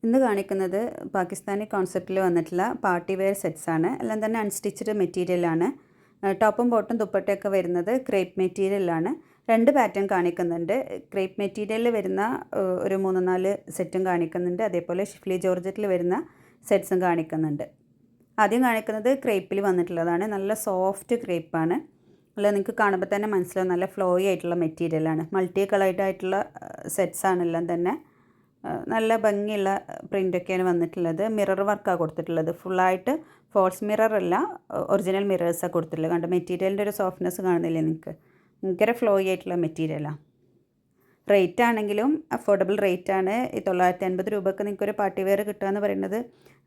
ഇന്ന് കാണിക്കുന്നത് പാകിസ്ഥാനി കോൺസെപ്റ്റിൽ വന്നിട്ടുള്ള പാർട്ടി വെയർ സെറ്റ്സ് ആണ്. എല്ലാം തന്നെ അൺസ്റ്റിച്ച്ഡ് മെറ്റീരിയലാണ്. ടോപ്പും ബോട്ടും ദുപ്പട്ടയൊക്കെ വരുന്നത് ക്രേപ്പ് മെറ്റീരിയലാണ്. 2 പാറ്റേൺ കാണിക്കുന്നുണ്ട്. ക്രേപ്പ് മെറ്റീരിയലിൽ വരുന്ന ഒരു 3-4 സെറ്റും കാണിക്കുന്നുണ്ട്. അതേപോലെ ഷിഫ്ലി ജോർജറ്റിൽ വരുന്ന സെറ്റ്സും കാണിക്കുന്നുണ്ട്. ആദ്യം കാണിക്കുന്നത് ക്രേപ്പിൽ വന്നിട്ടുള്ളതാണ്. നല്ല സോഫ്റ്റ് ക്രേപ്പാണ്. അല്ല, നിങ്ങൾക്ക് കാണുമ്പോൾ തന്നെ മനസ്സിലാവും നല്ല ഫ്ലോയി ആയിട്ടുള്ള മെറ്റീരിയലാണ്. മൾട്ടി കളേർഡ് ആയിട്ടുള്ള സെറ്റ്സാണ് എല്ലാം തന്നെ. നല്ല ഭംഗിയുള്ള പ്രിൻ്റൊക്കെയാണ് വന്നിട്ടുള്ളത്. മിറർ വർക്കാണ് കൊടുത്തിട്ടുള്ളത്. ഫുള്ളായിട്ട് ഫോൾസ് മിറർ അല്ല, ഒറിജിനൽ മിറേഴ്സാണ് കൊടുത്തിട്ടുള്ളത്. കണ്ട് മെറ്റീരിയലിൻ്റെ ഒരു സോഫ്റ്റ്നെസ് കാണുന്നില്ലേ നിങ്ങൾക്ക്? ഭയങ്കര ഫ്ലോയി ആയിട്ടുള്ള മെറ്റീരിയലാണ്. റേറ്റ് ആണെങ്കിലും അഫോർഡബിൾ റേറ്റാണ്. 950 രൂപയ്ക്ക് നിങ്ങൾക്കൊരു പാർട്ടി വെയർ കിട്ടുക എന്ന് പറയുന്നത്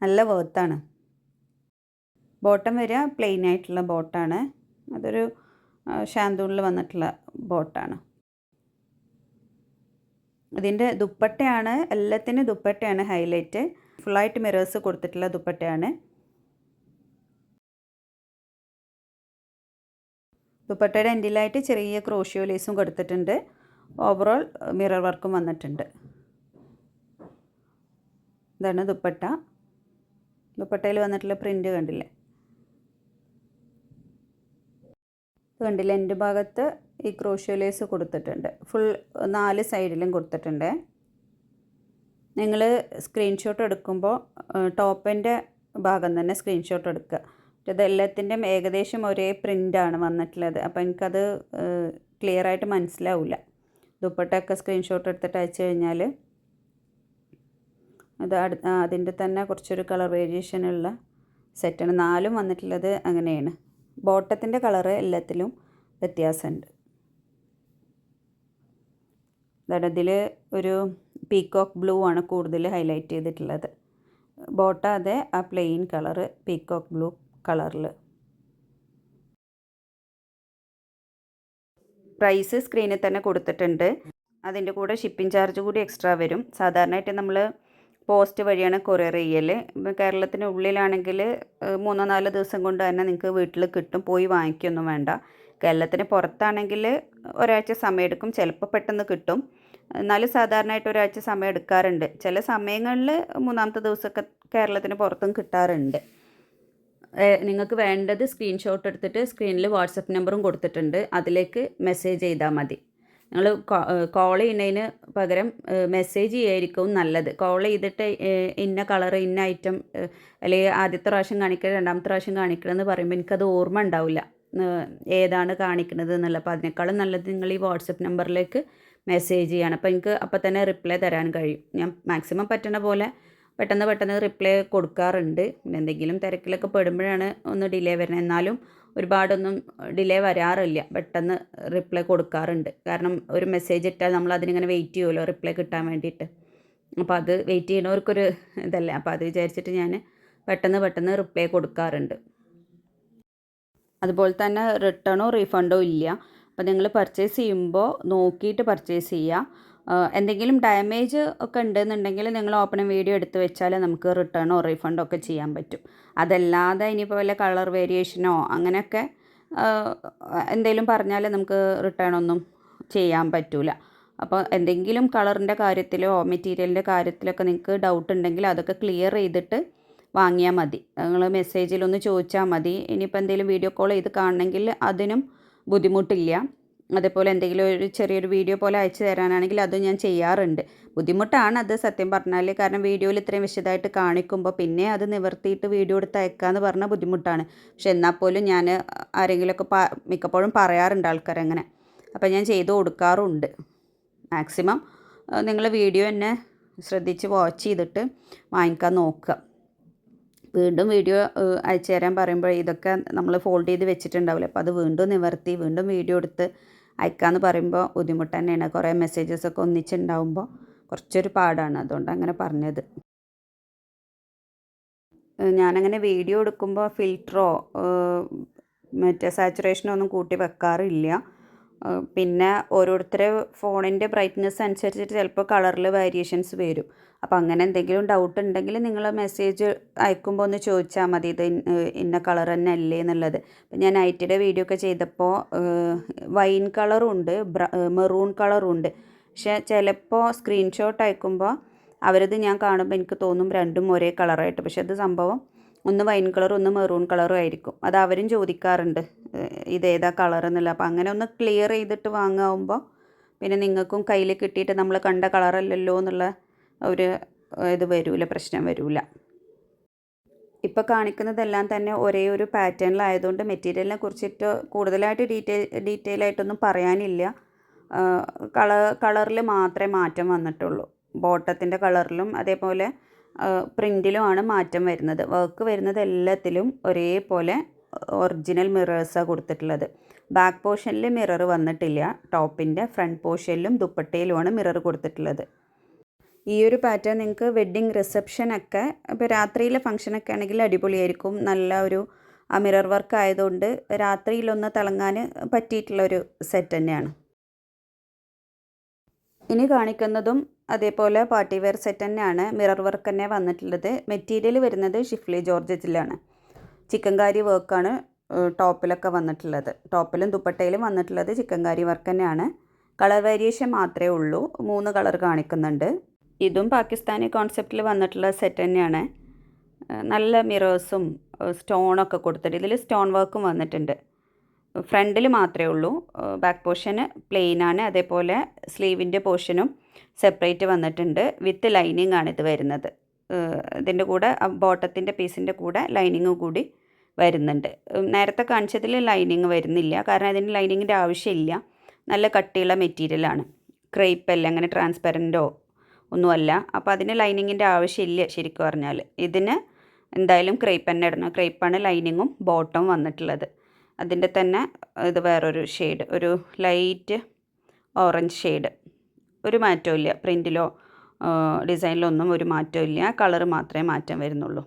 നല്ല വേർത്താണ്. ബോട്ടം വരിക പ്ലെയിൻ ആയിട്ടുള്ള ബോട്ടാണ്. അതൊരു ഷാന്തൂണിൽ വന്നിട്ടുള്ള ബോട്ടാണ്. ഇതിൻ്റെ ദുപ്പട്ടയാണ്, എല്ലാത്തിനും ദുപ്പട്ടയാണ് ഹൈലൈറ്റ്. ഫുള്ളായിട്ട് മിറേഴ്സ് കൊടുത്തിട്ടുള്ള ദുപ്പട്ടയാണ്. ദുപ്പട്ടയുടെ എൻഡിലായിട്ട് ചെറിയ ക്രോഷ്യോ ലേസും കൊടുത്തിട്ടുണ്ട്. ഓവറോൾ മിറർ വർക്കും വന്നിട്ടുണ്ട്. ഇതാണ് ദുപ്പട്ട. ദുപ്പട്ടയിൽ വന്നിട്ടുള്ള പ്രിൻ്റ് കണ്ടില്ലേ? കണ്ടില്ലേ, എൻ്റെ ഭാഗത്ത് ഈ ക്രോഷ്യോ ലേസ് കൊടുത്തിട്ടുണ്ട്. ഫുൾ 4 സൈഡിലും കൊടുത്തിട്ടുണ്ട്. നിങ്ങൾ സ്ക്രീൻഷോട്ട് എടുക്കുമ്പോൾ ടോപ്പിൻ്റെ ഭാഗം തന്നെ സ്ക്രീൻഷോട്ട് എടുക്കുക. ഇത് എല്ലാത്തിൻ്റെയും ഏകദേശം ഒരേ പ്രിൻ്റാണ് വന്നിട്ടുള്ളത്. അപ്പോൾ എനിക്കത് ക്ലിയറായിട്ട് മനസ്സിലാവില്ല. ദുപ്പട്ടയൊക്കെ സ്ക്രീൻഷോട്ട് എടുത്തിട്ട് അയച്ചു കഴിഞ്ഞാൽ അത് അതിൻ്റെ തന്നെ കുറച്ചൊരു കളർ വേരിയേഷനുള്ള സെറ്റാണ്. 4 വന്നിട്ടുള്ളത് അങ്ങനെയാണ്. ബോട്ടത്തിൻ്റെ കളറ് എല്ലാത്തിലും വ്യത്യാസമുണ്ട്. ഇതിൽ ഒരു പീക്കോക്ക് ബ്ലൂ ആണ് കൂടുതൽ ഹൈലൈറ്റ് ചെയ്തിട്ടുള്ളത്. ബോട്ട അതെ ആ പ്ലെയിൻ കളറ് പീക്കോക്ക് ബ്ലൂ കളറിൽ. പ്രൈസ് സ്ക്രീനിൽ തന്നെ കൊടുത്തിട്ടുണ്ട്. അതിൻ്റെ കൂടെ ഷിപ്പിംഗ് ചാർജ് കൂടി എക്സ്ട്രാ വരും. സാധാരണയായിട്ട് നമ്മൾ പോസ്റ്റ് വഴിയാണ് കൊറിയർ ചെയ്യൽ. കേരളത്തിന് ഉള്ളിലാണെങ്കിൽ 3-4 ദിവസം കൊണ്ട് തന്നെ നിങ്ങൾക്ക് വീട്ടിൽ കിട്ടും. പോയി വാങ്ങിക്കൊന്നും വേണ്ട. കേരളത്തിന് പുറത്താണെങ്കിൽ ഒരാഴ്ച സമയമെടുക്കും. ചിലപ്പോൾ പെട്ടെന്ന് കിട്ടും. എന്നാലും സാധാരണയായിട്ട് ഒരാഴ്ച സമയം എടുക്കാറുണ്ട്. ചില സമയങ്ങളിൽ 3-ാമത്തെ ദിവസമൊക്കെ കേരളത്തിന് പുറത്തും കിട്ടാറുണ്ട്. നിങ്ങൾക്ക് വേണ്ടത് സ്ക്രീൻഷോട്ട് എടുത്തിട്ട് സ്ക്രീനിൽ വാട്സപ്പ് നമ്പറും കൊടുത്തിട്ടുണ്ട്. അതിലേക്ക് മെസ്സേജ് ചെയ്താൽ മതി. നിങ്ങൾ കോൾ ചെയ്യുന്നതിന് പകരം മെസ്സേജ് ചെയ്യായിരിക്കും നല്ലത്. കോൾ ചെയ്തിട്ട് ഇന്ന കളർ ഇന്ന ഐറ്റം അല്ലെങ്കിൽ ആദ്യത്തെ പ്രാവശ്യം കാണിക്കുക 2ാമത്തെ പ്രാവശ്യം കാണിക്കണമെന്ന് പറയുമ്പോൾ എനിക്കത് ഓർമ്മ ഉണ്ടാവില്ല ഏതാണ് കാണിക്കുന്നത് എന്നുള്ളത്. അപ്പോൾ അതിനേക്കാളും നല്ലത് നിങ്ങൾ ഈ വാട്സപ്പ് നമ്പറിലേക്ക് മെസ്സേജ് ചെയ്യണം. അപ്പോൾ എനിക്ക് അപ്പോൾ തന്നെ റിപ്ലൈ തരാൻ കഴിയും. ഞാൻ മാക്സിമം പറ്റുന്ന പോലെ പെട്ടെന്ന് റിപ്ലൈ കൊടുക്കാറുണ്ട്. പിന്നെ എന്തെങ്കിലും തിരക്കിലൊക്കെ പെടുമ്പോഴാണ് ഒന്ന് ഡിലേ വരുന്നത്. എന്നാലും ഒരുപാടൊന്നും ഡിലേ വരാറില്ല. പെട്ടെന്ന് റിപ്ലൈ കൊടുക്കാറുണ്ട്. കാരണം ഒരു മെസ്സേജ് ഇട്ടാൽ നമ്മൾ അതിനിങ്ങനെ വെയിറ്റ് ചെയ്യുമല്ലോ റിപ്ലൈ കിട്ടാൻ വേണ്ടിയിട്ട്. അപ്പോൾ അത് വെയിറ്റ് ചെയ്യുന്നവർക്കൊരു ഇതല്ലേ. അപ്പോൾ അത് വിചാരിച്ചിട്ട് ഞാൻ പെട്ടെന്ന് റിപ്ലൈ കൊടുക്കാറുണ്ട്. അതുപോലെ തന്നെ റിട്ടേണോ റീഫണ്ടോ ഇല്ല. അപ്പോൾ നിങ്ങൾ പർച്ചേസ് ചെയ്യുമ്പോൾ നോക്കിയിട്ട് പർച്ചേസ് ചെയ്യുക. എന്തെങ്കിലും ഡാമേജ് ഒക്കെ ഉണ്ടെന്നുണ്ടെങ്കിൽ നിങ്ങൾ ഓപ്പണിംഗ് വീഡിയോ എടുത്ത് വെച്ചാൽ നമുക്ക് റിട്ടേണോ റീഫണ്ടോ ഒക്കെ ചെയ്യാൻ പറ്റും. അതല്ലാതെ ഇനിയിപ്പോൾ വല്ല കളർ വേരിയേഷനോ അങ്ങനെയൊക്കെ എന്തെങ്കിലും പറഞ്ഞാൽ നമുക്ക് റിട്ടേണൊന്നും ചെയ്യാൻ പറ്റില്ല. അപ്പോൾ എന്തെങ്കിലും കളറിൻ്റെ കാര്യത്തിലോ മെറ്റീരിയലിൻ്റെ കാര്യത്തിലൊക്കെ നിങ്ങൾക്ക് ഡൗട്ട് ഉണ്ടെങ്കിൽ അതൊക്കെ ക്ലിയർ ചെയ്തിട്ട് വാങ്ങിയാൽ മതി. നിങ്ങൾ മെസ്സേജിലൊന്ന് ചോദിച്ചാൽ മതി. ഇനിയിപ്പോൾ എന്തെങ്കിലും വീഡിയോ കോൾ ചെയ്ത് കാണണമെങ്കിൽ അതിനും ബുദ്ധിമുട്ടില്ല. അതേപോലെ എന്തെങ്കിലും ഒരു ചെറിയൊരു വീഡിയോ പോലെ അയച്ചു തരാനാണെങ്കിൽ അത് ഞാൻ ചെയ്യാറുണ്ട്. ബുദ്ധിമുട്ടാണ് അത് സത്യം പറഞ്ഞാൽ. കാരണം വീഡിയോയിൽ ഇത്രയും വിശദമായിട്ട് കാണിക്കുമ്പോൾ പിന്നെ അത് നിവർത്തിയിട്ട് വീഡിയോ എടുത്ത് അയക്കാമെന്ന് പറഞ്ഞാൽ ബുദ്ധിമുട്ടാണ്. പക്ഷെ എന്നാൽ പോലും ഞാൻ ആരെങ്കിലുമൊക്കെ മിക്കപ്പോഴും പറയാറുണ്ട് ആൾക്കാരങ്ങനെ. അപ്പോൾ ഞാൻ ചെയ്ത് കൊടുക്കാറുണ്ട്. മാക്സിമം നിങ്ങൾ വീഡിയോ തന്നെ ശ്രദ്ധിച്ച് വാച്ച് ചെയ്തിട്ട് വാങ്ങിക്കാൻ നോക്കുക. വീണ്ടും വീഡിയോ അയച്ചു തരാൻ പറയുമ്പോൾ ഇതൊക്കെ നമ്മൾ ഫോൾഡ് ചെയ്ത് വെച്ചിട്ടുണ്ടാവില്ല. അപ്പോൾ അത് വീണ്ടും നിവർത്തി വീണ്ടും വീഡിയോ എടുത്ത് അയക്കാമെന്ന് പറയുമ്പോൾ ബുദ്ധിമുട്ട് തന്നെയാണ്. കുറേ മെസ്സേജസൊക്കെ ഒന്നിച്ചുണ്ടാവുമ്പോൾ കുറച്ചൊരു പാടാണ്. അതുകൊണ്ട് അങ്ങനെ പറഞ്ഞത്. ഞാനങ്ങനെ വീഡിയോ എടുക്കുമ്പോൾ ഫിൽറ്ററോ മറ്റേ സാച്ചുറേഷനോ ഒന്നും കൂട്ടി വെക്കാറില്ല. പിന്നെ ഓരോരുത്തരെ ഫോണിൻ്റെ ബ്രൈറ്റ്നസ് അനുസരിച്ചിട്ട് ചിലപ്പോൾ കളറിൽ വേരിയേഷൻസ് വരും. അപ്പോൾ അങ്ങനെ എന്തെങ്കിലും ഡൗട്ട് ഉണ്ടെങ്കിൽ നിങ്ങൾ മെസ്സേജ് അയക്കുമ്പോൾ ഒന്ന് ചോദിച്ചാൽ മതി ഇത് ഇന്ന കളർ തന്നെ അല്ലേ എന്നുള്ളത്. അപ്പം ഞാൻ നൈറ്റിയുടെ വീഡിയോ ഒക്കെ ചെയ്തപ്പോൾ വൈൻ കളറും ഉണ്ട് മെറൂൺ കളറും ഉണ്ട്. പക്ഷേ ചിലപ്പോൾ സ്ക്രീൻഷോട്ട് അയക്കുമ്പോൾ അവരത് ഞാൻ കാണുമ്പോൾ എനിക്ക് തോന്നും രണ്ടും ഒരേ കളറായിട്ട്. പക്ഷെ അത് സംഭവം ഒന്ന് വൈൻ കളറും ഒന്ന് മെറൂൺ കളറും ആയിരിക്കും. അത് അവരും ചോദിക്കാറുണ്ട് ഇതേതാ കളർ എന്നുള്ള. അപ്പോൾ അങ്ങനെ ഒന്ന് ക്ലിയർ ചെയ്തിട്ട് വാങ്ങാവുമ്പോൾ പിന്നെ നിങ്ങൾക്കും കയ്യിൽ കിട്ടിയിട്ട് നമ്മൾ കണ്ട കളറല്ലല്ലോ എന്നുള്ള ഒരു ഇത് വരില്ല, പ്രശ്നം വരില്ല. ഇപ്പോൾ കാണിക്കുന്നതെല്ലാം തന്നെ ഒരേ ഒരു പാറ്റേണിലായതുകൊണ്ട് മെറ്റീരിയലിനെ കുറിച്ചിട്ട് കൂടുതലായിട്ട് ഡീറ്റെയിൽ ആയിട്ടൊന്നും പറയാനില്ല. കളറിൽ മാത്രമേ മാറ്റം വന്നിട്ടുള്ളൂ. ബോട്ടത്തിൻ്റെ കളറിലും അതേപോലെ പ്രിൻറ്റിലുമാണ് മാറ്റം വരുന്നത്. വർക്ക് വരുന്നത് എല്ലാത്തിലും ഒരേപോലെ ഒറിജിനൽ മിറേഴ്സാണ് കൊടുത്തിട്ടുള്ളത്. ബാക്ക് പോർഷനിൽ മിറർ വന്നിട്ടില്ല. ടോപ്പിൻ്റെ ഫ്രണ്ട് പോർഷനിലും ദുപ്പട്ടയിലുമാണ് മിറർ കൊടുത്തിട്ടുള്ളത്. ഈ ഒരു പാറ്റേൺ നിങ്ങൾക്ക് വെഡ്ഡിങ് റിസപ്ഷനൊക്കെ ഇപ്പോൾ രാത്രിയിലെ ഫംഗ്ഷനൊക്കെ ആണെങ്കിൽ അടിപൊളിയായിരിക്കും. നല്ല ഒരു മിറർ വർക്ക് ആയതുകൊണ്ട് രാത്രിയിലൊന്ന് തിളങ്ങാൻ പറ്റിയിട്ടുള്ളൊരു സെറ്റ് തന്നെയാണ്. ഇനി കാണിക്കുന്നതും അതേപോലെ പാർട്ടി വെയർ സെറ്റ് തന്നെയാണ്. മിറർ വർക്ക് തന്നെ വന്നിട്ടുള്ളത്. മെറ്റീരിയൽ വരുന്നത് ഷിഫ്ലി ജോർജറ്റിലാണ്. ചിക്കൻകാരി വർക്കാണ് ടോപ്പിലൊക്കെ വന്നിട്ടുള്ളത്. ടോപ്പിലും ദുപ്പട്ടയിലും വന്നിട്ടുള്ളത് ചിക്കൻകാരി വർക്ക് തന്നെയാണ്. കളർ വേരിയേഷൻ മാത്രമേ ഉള്ളൂ. 3 കളർ കാണിക്കുന്നുണ്ട്. ഇതും പാകിസ്ഥാനി കോൺസെപ്റ്റിൽ വന്നിട്ടുള്ള സെറ്റ് തന്നെയാണ്. നല്ല മിറേഴ്സും സ്റ്റോണൊക്കെ കൊടുത്തിട്ട് ഇതിൽ സ്റ്റോൺ വർക്കും വന്നിട്ടുണ്ട്. ഫ്രണ്ടിൽ മാത്രമേ ഉള്ളൂ. ബാക്ക് പോർഷന് പ്ലെയിനാണ്. അതേപോലെ സ്ലീവിൻ്റെ പോർഷനും സെപ്പറേറ്റ് വന്നിട്ടുണ്ട്. വിത്ത് ലൈനിങ് ആണ് ഇത് വരുന്നത്. ഇതിൻ്റെ കൂടെ ബോട്ടത്തിൻ്റെ പീസിൻ്റെ കൂടെ ലൈനിങ് കൂടി വരുന്നുണ്ട്. നേരത്തെ കാണിച്ചതിൽ ലൈനിങ് വരുന്നില്ല, കാരണം അതിന് ലൈനിങ്ങിൻ്റെ ആവശ്യമില്ല. നല്ല കട്ടിയുള്ള മെറ്റീരിയലാണ്. ക്രേപ്പല്ല, അങ്ങനെ ട്രാൻസ്പെറൻറ്റോ ഒന്നുമല്ല. അപ്പോൾ അതിന് ലൈനിങ്ങിൻ്റെ ആവശ്യമില്ല ശരിക്കും പറഞ്ഞാൽ. ഇതിന് എന്തായാലും ക്രേപ്പ് തന്നെ ഇടണം. ക്രേപ്പാണ് ലൈനിങ്ങും ബോട്ടവും വന്നിട്ടുള്ളത്. അതിൻ്റെ തന്നെ ഇത് വേറൊരു ഷെയ്ഡ്, ഒരു ലൈറ്റ് ഓറഞ്ച് ഷെയ്ഡ്. ഒരു മാറ്റവും ഇല്ല. പ്രിൻറ്റിലോ ഡിസൈനിലോ ഒന്നും ഒരു മാറ്റവും ഇല്ല. കളർ മാത്രമേ മാറ്റം വരുന്നുള്ളൂ.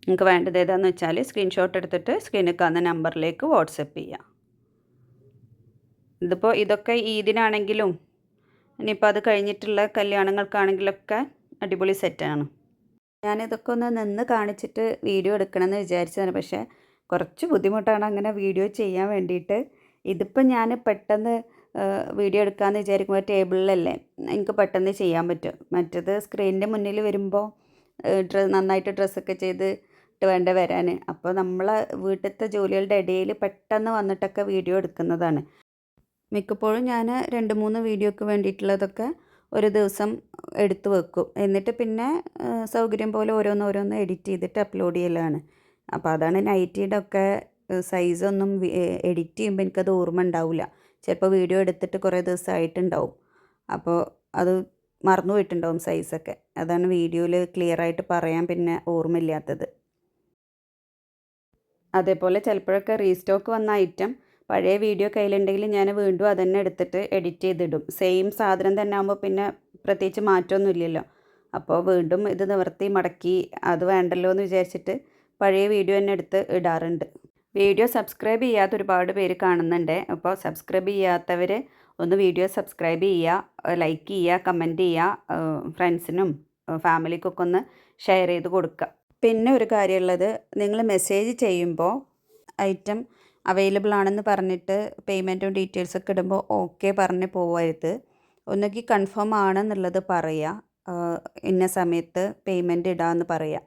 നിങ്ങൾക്ക് വേണ്ടത് ഏതാണെന്ന് വെച്ചാൽ സ്ക്രീൻഷോട്ട് എടുത്തിട്ട് സ്ക്രീനിൽ കാണുന്ന നമ്പറിലേക്ക് വാട്സപ്പ് ചെയ്യാം. ഇതൊക്കെ ഈദിനാണെങ്കിലും ഇനിയിപ്പോൾ അത് കഴിഞ്ഞിട്ടുള്ള കല്യാണങ്ങൾക്കാണെങ്കിലൊക്കെ അടിപൊളി സെറ്റാണ്. ഞാനിതൊക്കെ ഒന്ന് നിന്ന് കാണിച്ചിട്ട് വീഡിയോ എടുക്കണമെന്ന് വിചാരിച്ചതാണ്. പക്ഷേ കുറച്ച് ബുദ്ധിമുട്ടാണ് അങ്ങനെ വീഡിയോ ചെയ്യാൻ വേണ്ടിയിട്ട്. ഇതിപ്പോൾ ഞാൻ പെട്ടെന്ന് വീഡിയോ എടുക്കാമെന്ന് വിചാരിക്കുമ്പോൾ ടേബിളിലല്ലേ, എനിക്ക് പെട്ടെന്ന് ചെയ്യാൻ പറ്റും. മറ്റേത് സ്ക്രീനിൻ്റെ മുന്നിൽ വരുമ്പോൾ നന്നായിട്ട് ഡ്രസ്സൊക്കെ ചെയ്തിട്ട് വേണ്ട വരാൻ. അപ്പോൾ നമ്മളെ വീട്ടിലത്തെ ജോലികളുടെ ഇടയിൽ പെട്ടെന്ന് വന്നിട്ടൊക്കെ വീഡിയോ എടുക്കുന്നതാണ്. മിക്കപ്പോഴും ഞാൻ 2-3 വീഡിയോക്ക് വേണ്ടിയിട്ടുള്ളതൊക്കെ ഒരു ദിവസം എടുത്ത് വെക്കും. എന്നിട്ട് പിന്നെ സൗകര്യം പോലെ ഓരോന്നോരോന്ന് എഡിറ്റ് ചെയ്തിട്ട് അപ്ലോഡ് ചെയ്യലാണ്. അപ്പോൾ അതാണ് നൈറ്റിയുടെ ഒക്കെ സൈസൊന്നും എഡിറ്റ് ചെയ്യുമ്പോൾ എനിക്കത് ഓർമ്മ ഉണ്ടാവില്ല. ചിലപ്പോൾ വീഡിയോ എടുത്തിട്ട് കുറേ ദിവസമായിട്ടുണ്ടാവും. അപ്പോൾ അത് മറന്നു പോയിട്ടുണ്ടാവും സൈസൊക്കെ. അതാണ് വീഡിയോയിൽ ക്ലിയറായിട്ട് പറയാൻ പിന്നെ ഓർമ്മയില്ലാത്തത്. അതേപോലെ ചിലപ്പോഴൊക്കെ റീസ്റ്റോക്ക് വന്ന ഐറ്റം പഴയ വീഡിയോ കയ്യിലുണ്ടെങ്കിൽ ഞാൻ വീണ്ടും അതന്നെ എടുത്തിട്ട് എഡിറ്റ് ചെയ്തിടും. സെയിം സാധനം തന്നെ ആകുമ്പോൾ പിന്നെ പ്രത്യേകിച്ച് മാറ്റമൊന്നുമില്ലല്ലോ. അപ്പോൾ വീണ്ടും ഇത് നിവർത്തി മടക്കി അത് വേണ്ടല്ലോ എന്ന് വിചാരിച്ചിട്ട് പഴയ വീഡിയോ തന്നെ എടുത്ത് ഇടാറുണ്ട്. വീഡിയോ സബ്സ്ക്രൈബ് ചെയ്യാത്ത ഒരുപാട് പേര് കാണുന്നുണ്ട്. അപ്പോൾ സബ്സ്ക്രൈബ് ചെയ്യാത്തവർ ഒന്ന് വീഡിയോ സബ്സ്ക്രൈബ് ചെയ്യുക, ലൈക്ക് ചെയ്യുക, കമൻറ്റ് ചെയ്യുക, ഫ്രണ്ട്സിനും ഫാമിലിക്കൊക്കെ ഒന്ന് ഷെയർ ചെയ്ത് കൊടുക്കുക. പിന്നെ ഒരു കാര്യമുള്ളത്, നിങ്ങൾ മെസ്സേജ് ചെയ്യുമ്പോൾ ഐറ്റം അവൈലബിൾ ആണെന്ന് പറഞ്ഞിട്ട് പേയ്മെൻറ്റും ഡീറ്റെയിൽസൊക്കെ ഇടുമ്പോൾ ഓക്കെ പറഞ്ഞ് പോകരുത്. ഒന്നുകിൽ കൺഫേം ആണെന്നുള്ളത് പറയുക, ഇന്ന സമയത്ത് പേയ്മെൻറ്റ് ഇടാമെന്ന് പറയുക.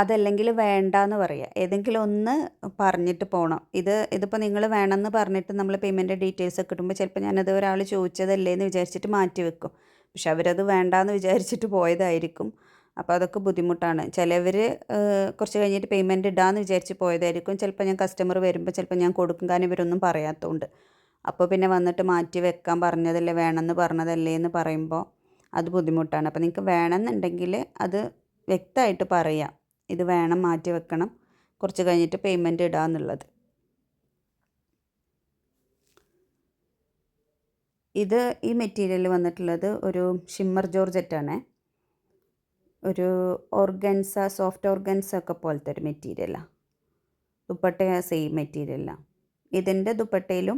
അതല്ലെങ്കിൽ വേണ്ടാന്ന് പറയുക. ഏതെങ്കിലും ഒന്ന് പറഞ്ഞിട്ട് പോകണം. ഇതിപ്പോൾ നിങ്ങൾ വേണമെന്ന് പറഞ്ഞിട്ട് നമ്മൾ പേയ്മെൻറ്റ് ഡീറ്റെയിൽസൊക്കെ ഇടുമ്പോൾ ചിലപ്പോൾ ഞാനത് ഒരാൾ ചോദിച്ചതല്ലേ എന്ന് വിചാരിച്ചിട്ട് മാറ്റി വെക്കും. പക്ഷെ അവരത് വേണ്ടാന്ന് വിചാരിച്ചിട്ട് പോയതായിരിക്കും. അപ്പോൾ അതൊക്കെ ബുദ്ധിമുട്ടാണ്. ചിലവർ കുറച്ച് കഴിഞ്ഞിട്ട് പേയ്മെൻറ്റ് ഇടാമെന്ന് വിചാരിച്ച് പോയതായിരിക്കും. ചിലപ്പോൾ ഞാൻ കസ്റ്റമർ വരുമ്പോൾ ചിലപ്പോൾ ഞാൻ കൊടുക്കും, കാരണം ഇവരൊന്നും പറയാത്തതുകൊണ്ട്. അപ്പോൾ പിന്നെ വന്നിട്ട് മാറ്റി വെക്കാൻ പറഞ്ഞതല്ലേ, വേണമെന്ന് പറഞ്ഞതല്ലേ എന്ന് പറയുമ്പോൾ അത് ബുദ്ധിമുട്ടാണ്. അപ്പോൾ നിങ്ങൾക്ക് വേണമെന്നുണ്ടെങ്കിൽ അത് വ്യക്തമായിട്ട് പറയാം, ഇത് വേണം, മാറ്റി വെക്കണം, കുറച്ച് കഴിഞ്ഞിട്ട് പേയ്മെൻറ്റ് ഇടാമെന്നുള്ളത്. ഈ മെറ്റീരിയൽ വന്നിട്ടുള്ളത് ഒരു ഷിമ്മർ ജോർജറ്റാണ്. ഒരു ഓർഗൻസ, സോഫ്റ്റ് ഓർഗൻസ ഒക്കെ പോലത്തെ ഒരു മെറ്റീരിയലാണ്. ദുപ്പട്ട സെയിം മെറ്റീരിയലാണ്. ഇതിൻ്റെ ദുപ്പട്ടയിലും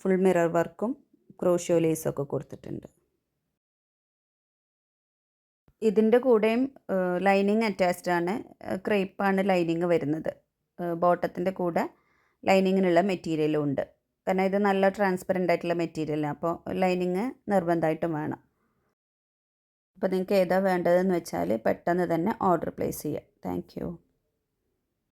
ഫുൾ മിറർ വർക്കും ക്രോഷ്യോ ലേസൊക്കെ കൊടുത്തിട്ടുണ്ട്. ഇതിൻ്റെ കൂടെയും ലൈനിങ് അറ്റാച്ച്ഡ് ആണ്. ക്രേപ്പാണ് ലൈനിങ് വരുന്നത്. ബോട്ടത്തിൻ്റെ കൂടെ ലൈനിങ്ങിനുള്ള മെറ്റീരിയലും ഉണ്ട്. കാരണം ഇത് നല്ല ട്രാൻസ്പെറൻ്റ് ആയിട്ടുള്ള മെറ്റീരിയലാണ്. അപ്പോൾ ലൈനിങ് നിർബന്ധമായിട്ടും വേണം. അപ്പോൾ നിങ്ങൾക്ക് ഏതാ വേണ്ടതെന്ന് വെച്ചാൽ പെട്ടെന്ന് തന്നെ ഓർഡർ പ്ലേസ് ചെയ്യുക. താങ്ക്